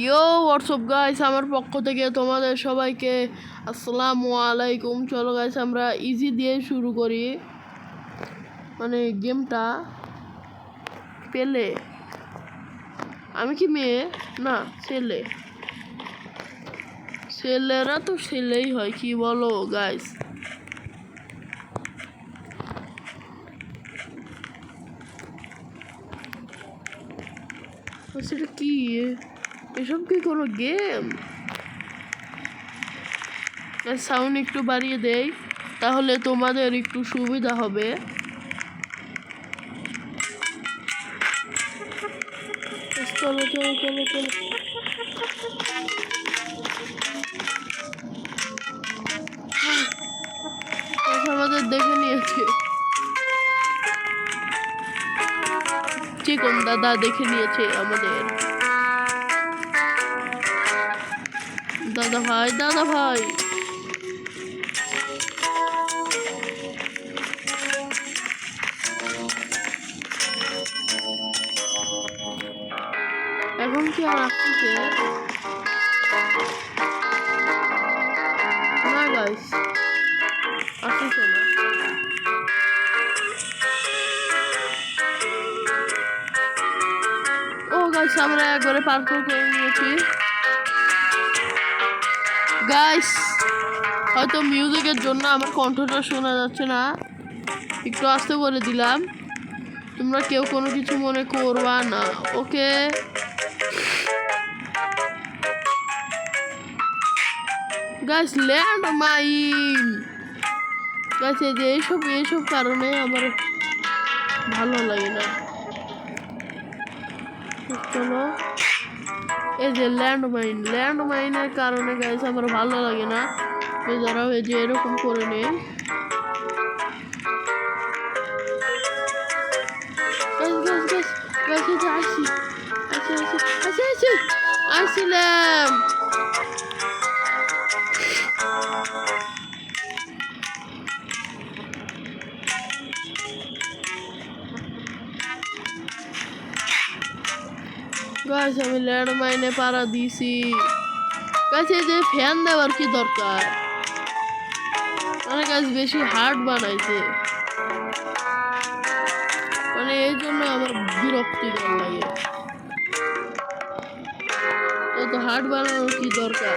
ইয়ো WhatsApp guys, আমার পক্ষ থেকে তোমাদের সবাইকে আসসালামু আলাইকুম। চলো গাইস, আমরা ইজি দিয়ে শুরু করি। মানে গেমটা পেলে, আমি কি মেয়ে না ছেলে? ছেলেরা তো ছেলেই হয়, কি বলো গাইস? সেটা কি? এসব কি কোনো গেম? সাউন্ড একটু বাড়িয়ে দেই, তাহলে তোমাদের একটু সুবিধা হবে। চলো চলো চলো চলো। আমাদের দেখে নিয়েছে, চিকন দাদা দেখে নিয়েছে আমাদের। দাদা ভাই, দাদা ভাই, এখন কি আর আসছে না গাইস? আসছে না। ও গাইস, আমরা একবারে পার্কর করে নিয়েছি গাইস। হয়তো মিউজিকের জন্য আমার কণ্ঠটা শোনা যাচ্ছে না, একটু আস্তে করে দিলাম। তোমরা কেউ কোনো কিছু মনে করবা না, ওকে? গাইস, ল্যান্ড মাইন গাইস, এই যে এইসব কারণে আমার ভালো লাগে না। চলো, এই যে ল্যান্ড মাইনের কারণে গাইস আমার ভালো লাগে না। যারাও এই যে এরকম করে নেই। আসছিলাম গাছ, আমি ল্যান্ড মাইনে পাড়া দিছি গাছ। এই যে ফ্যান দেওয়ার কি দরকার? মানে গাছ বেশি হার্ড বানাইছে, মানে এই জন্য আমার বিরক্তিকর লাগে। এত হার্ড বানানোর কি দরকার?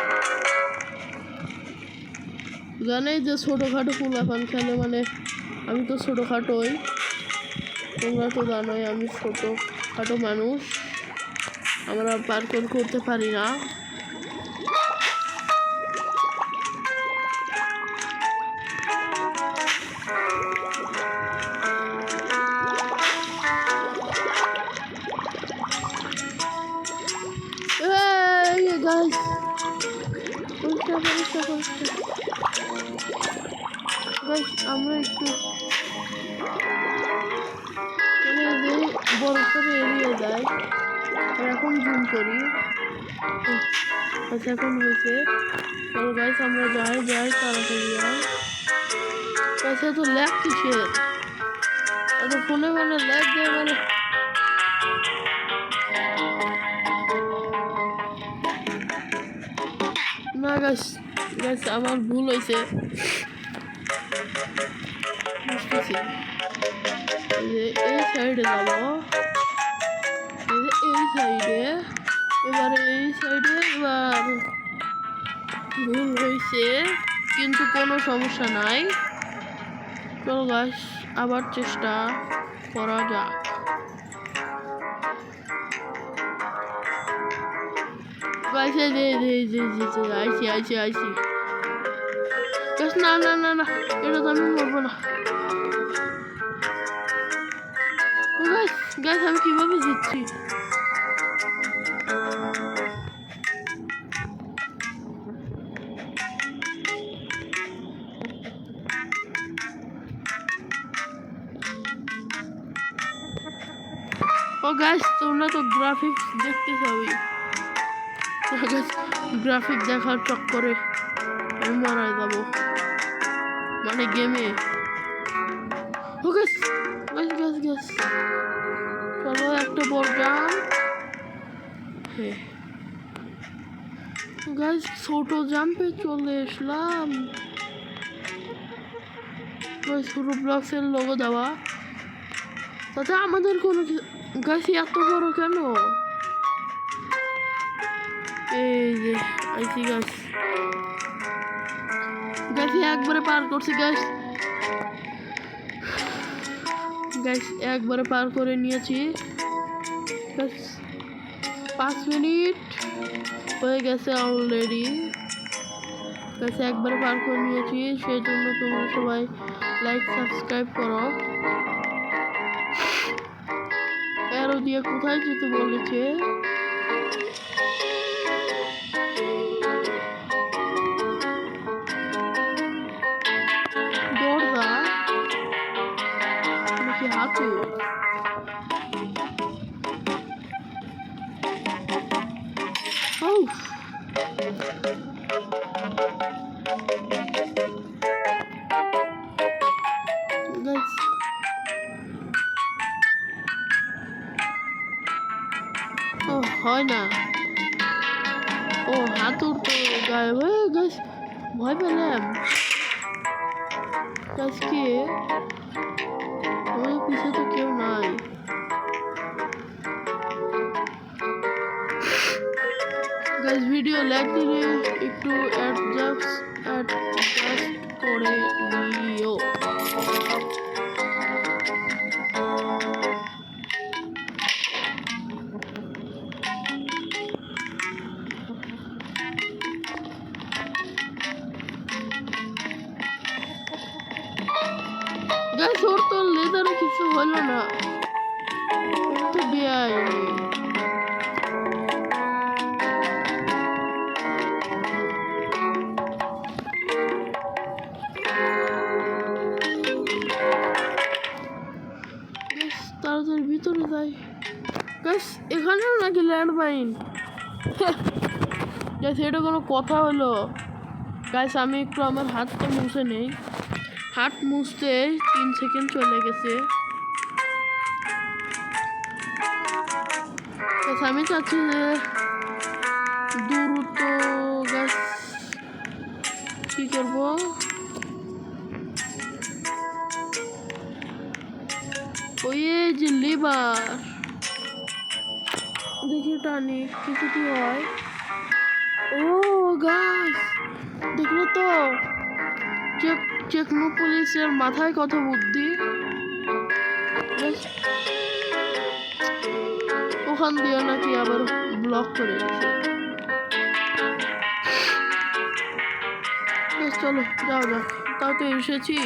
জানে যে ছোটোখাটো ফুলাফান খেলে, মানে আমি তো ছোটোখাটোই, তোমরা তো জানোই আমি ছোটোখাটো মানুষ, আমরা পার্কর করতে পারি না। গাইস, আমরা একটু বড় করে এড়িয়ে যাই। এখন জুম করি। আচ্ছা, এখন হয়েছে। চলো গাইস, আমরা যাই তাড়াতাড়ি। আচ্ছা, তো ল্যাগ কিসের? এত ফোনে ল্যাগ দেয় মানে? না গাইস, আমার ভুল হয়েছে। এই সাইডে যাবো, এই সাইডে, এবারে এই সাইডে। এবার ভুল হয়েছে, কিন্তু কোনো সমস্যা নাই। চলো গাইস, আবার চেষ্টা করা যাক। আইসি না না না না, এটা তো আমি করবো না গাইস। আমি কিভাবে জিতছি? ও গাইস, তোমরা তো গ্রাফিক্স দেখতে চাওই। গ্রাফিক দেখার চক্করে আমি মারা যাবো, মানে গেমে। ও গাইস, চলো একটা বড় গান। গাইস ছোট জাম্পে চলে আসলাম। গাইস রোবলক্সের লোগো দেওয়া, তাতে আমাদের কোনো গাইস এত বড় কেন? এই যে আইসি গাইস, গাইস একবারে পার করছি গাইস। গাইস একবারে পার করে নিয়েছি গাইস। 5 মিনিট হয়ে গেছে অলরেডি গাইস, একবারে পার করে নিয়েছি। সেই জন্য তোমরা সবাই লাইক সাবস্ক্রাইব করো। অ্যারো দিয়ে কোথায় যেতে বলেছে? দরজা নাকি হাতে? Guys, হয় না। হাতুর তো গায়ে হয়ে গাছ, ভয় পেলাম গাছকে। ওই পিছে তো কেউ নাই। গাছ ভিডিও লাইক দিলে একটু অ্যাডজাস্ট করে দিও। গাইস ওর তো লেদারে কিছু হলো না, ওর তো বেআইনি। তাড়াতাড়ি ভিতরে যাই গাইস। এখানেও নাকি ল্যান্ডমাইন। গাইস এটা কোনো কথা হলো? গাইস আমি একটু আমার হাতটা মুছে নেই। হাত মুছতে 3 সেকেন্ড চলে গেছে। আমি চাচ্ছি যে দ্রুত গাছ কি করবো, ওই যে লিভার দেখি টানি কিছু কি হয়। ও গাছ দেখলো তো, চেকনো পুলিশের মাথায় কত বুদ্ধি। ওখান দিয়ে নাকি আবার ব্লক করে দিচ্ছে। চলো যাও যাক, তাও তো এসেছি,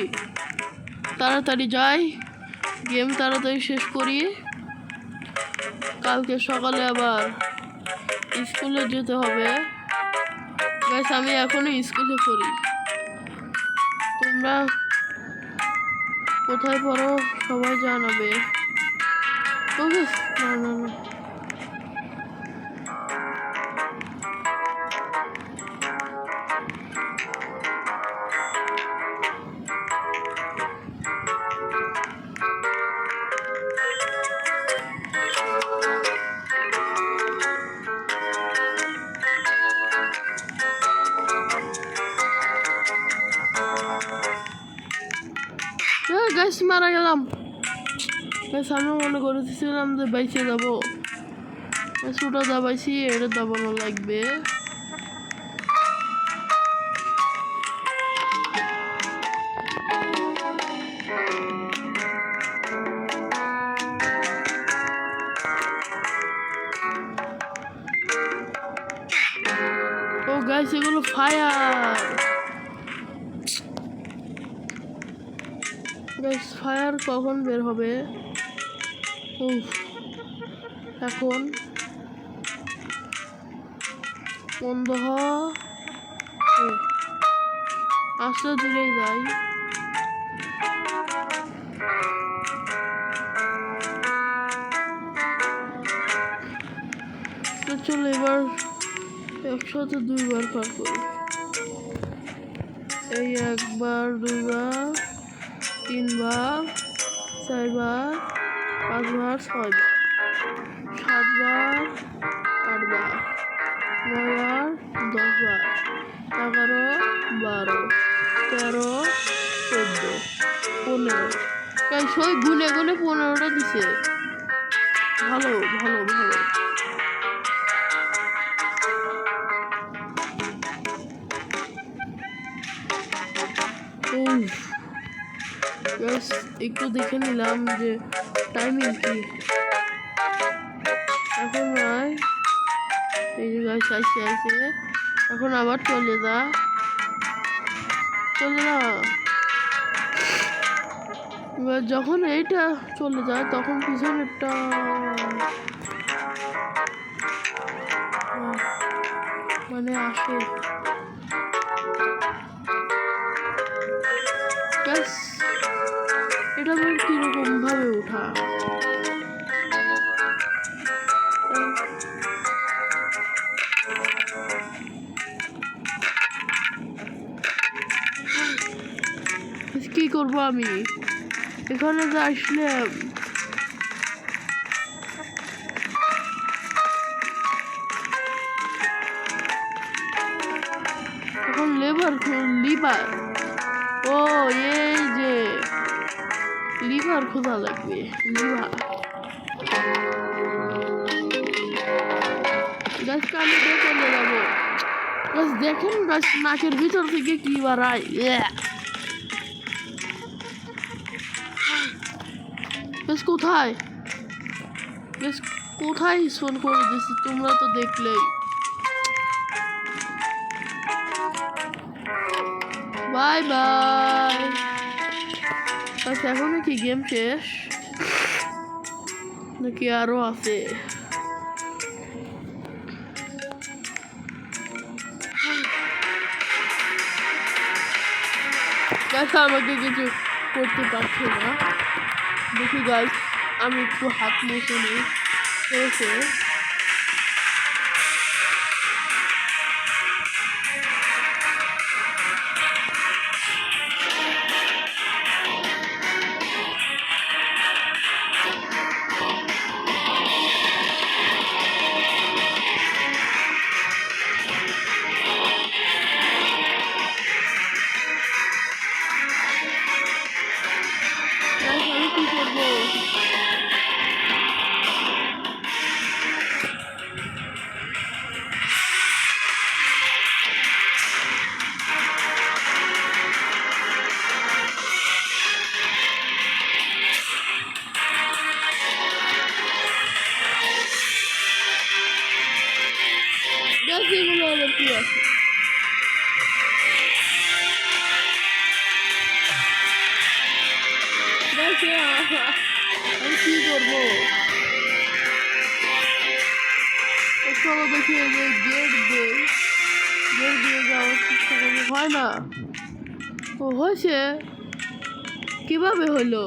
তাড়াতাড়ি যাই, গেম তাড়াতাড়ি শেষ করি। কালকে সকালে আবার স্কুলে যেতে হবে। গাইস আমি এখনো স্কুলে পড়ি। তোমরা কোথায় পড়ো সবাই জানাবে। ওকে না না না, গাইস মারা গেলাম। গাইস আমি মনে করেছিলাম যে বাইসে যাবো, ওটা দাবাইছি, এটা দাবানো লাগবে। ও গাইস এগুলো ফায়ার। গাইস ফায়ার কখন বের হবে? এখন বন্ধ হ, আস্তে ধীরে যাই। চলো এবার একসাথে 2 বার পার করি। এই 1 বার 2 বার 3 বার 4 বার 5 বার 6 বার 7 বার 8 বার 9 বার 10 13, 14, 15 গাইস ওই গুনে গুনে 15টা দিছে ভালো ভালো ভালো গাইস একটু দেখে নিলাম যে টাইমিং কি এখন নয় এই যে গাইস আইছে এখন আবার চলে যা এবার যখন এইটা চলে যায় তখন পিছনেরটা মানে আসে ব্যাস এটা আবার কিরকম ভাবে ওঠা কি করবো আমি এখানে যে আসলে এখন লিভার ও এই যে লিভার খোঁজা লাগবে লিভার গাছটা আমি চলে যাবো গাছ দেখেন গাছ নাকের ভিতর থেকে কি বাড়ায় গাছ কোথায় গাছ কোথায় স্পন করে দিচ্ছি তোমরা তো দেখলেই বাই বাই আচ্ছা এখনো কি গেম শেষ নাকি আরো আছে গাছ আমাকে কিছু করতে পারছে না দেখি গাছ আমি একটু হাত মুছে নিই হয়েছে আমি কি করবো গাছ এগুলো আবার কি আছে আমি কি করবো চলো দেখি যে গেট দিয়ে যাওয়ার চেষ্টা করবো হয় না ও হয়েছে কিভাবে হলো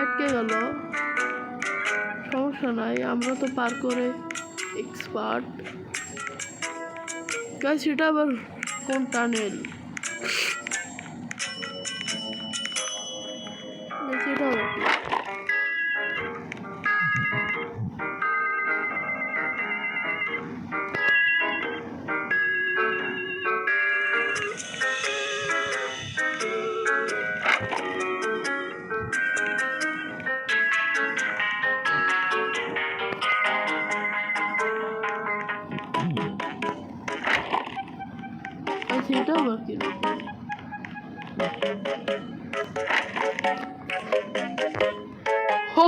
আটকে গেল সমস্যা নাই আমরা তো পার করে এক্সপার্ট গাইস সেটা আবার কোন টানেল সেটা আবার কি সেটাও বা কিরকম হো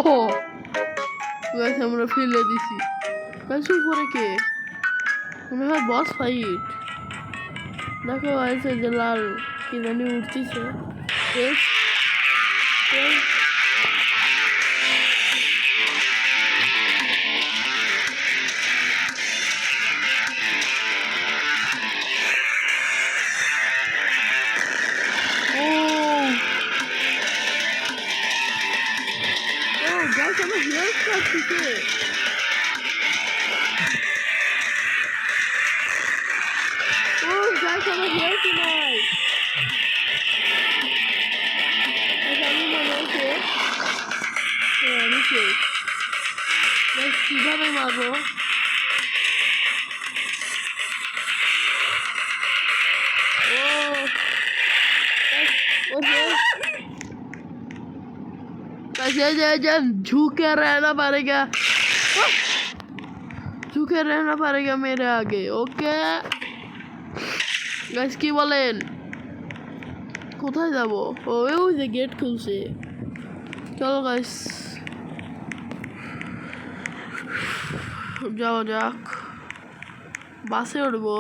গাছ আমরা ফেলে দিছি গাছ উপরে কে মনে হয় বস ফাইট দেখো আছে যে লাল কি জানি উঠতেছে গাছ আমার হেল্প করতেছে ও গাছ আমার হেল্প নাই আমি মনে হচ্ছে আমি শেষ। কিভাবে মারবো? झुके रहना पड़ेगा, झुके रहना पड़ेगा मेरे आगे। ओके গাইস কি বলেন? কোথায় যাব? ওই যে গেট খুলছে। চলো গাইস যাওয়া যাক, বাসে উঠবো।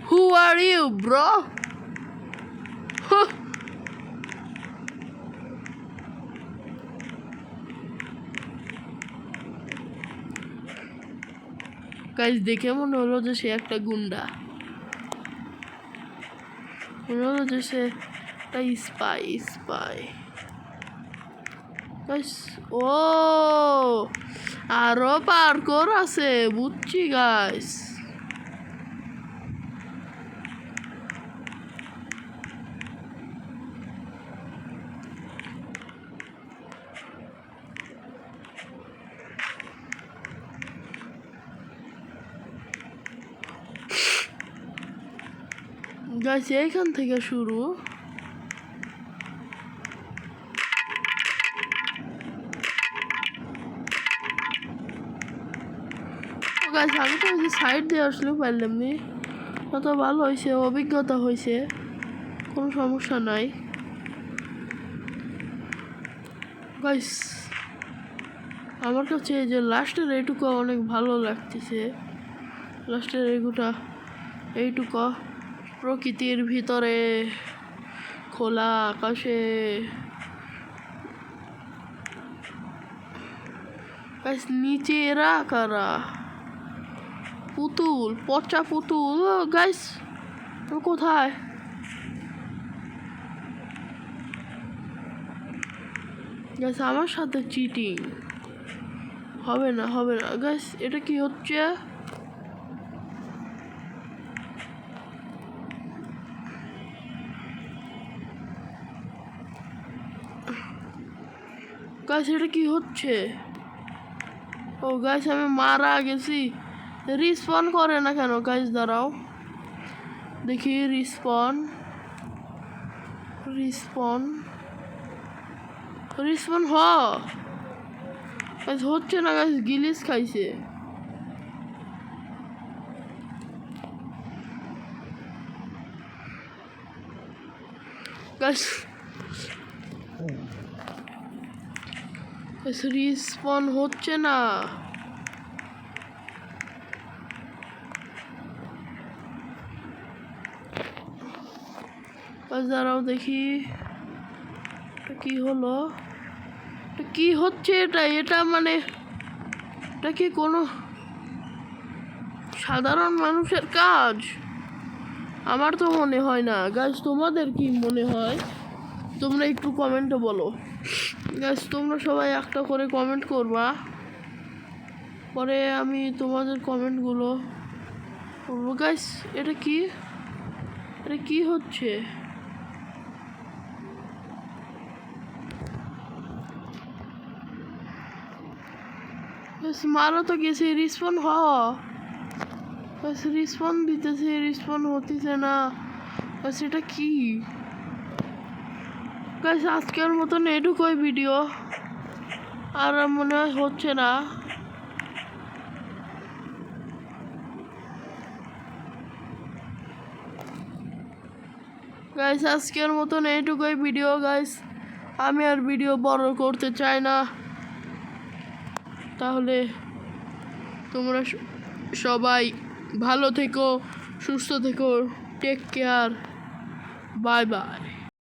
Who are you, bro? Guys দেখে মনে হলো যে সে একটা গুন্ডা, মনে হলো যে সে একটা স্পাই। গাইস ও আরো পার্কোর আছে, বুঝছি গাইস। গাইস এইখান থেকে শুরু। গাইস আমি তো সাইড দিয়ে আসলেও পারলাম নি, কত ভালো হয়েছে, অভিজ্ঞতা হয়েছে, কোনো সমস্যা নাই। গাইস আমার কাছে এই যে লাস্টের এইটুকু অনেক ভালো লাগতেছে। লাস্টের এইটুকু প্রকৃতির ভিতরে খোলা আকাশে। গাইস নিচে এরা কারা? পুতুল, পচা পুতুল। গাইস কোথায়? গাইস আমার সাথে চিটিং হবে না। গাইস এটা কি হচ্ছে? গাইস এটা কি হচ্ছে? ও গাইস আমি মারা গেছি। রিস্পন করে না কেন? গাইস দাঁড়াও দেখি। রিস্পন গাইস হচ্ছে না। গাইস গিলিস খাইছে। গাইস রিস্পন হচ্ছে না। দাঁড়াও দেখি কি হলো, কি হচ্ছে এটা মানে এটা কি কোনো সাধারণ মানুষের কাজ? আমার তো মনে হয় না। গাইস তোমাদের কি মনে হয়? তোমরা একটু কমেন্টে বলো। গাইস তোমরা সবাই একটা করে কমেন্ট করবা, পরে আমি তোমাদের কমেন্টগুলো করবো। গাইস এটা কি হচ্ছে? মারা তো গেছে, রিস্পন দিতেছে, রিস্পন হতেছে না। সেটা কি? গাইস আজকের মতন এটুকুই ভিডিও, আর মনে হয় হচ্ছে না। গাইস আজকের মতন এইটুকুই ভিডিও। গাইস আমি আর ভিডিও বড় করতে চাই না। তাহলে তোমরা সবাই ভালো থেকো, সুস্থ থেকো, টেক কেয়ার, বাই বাই।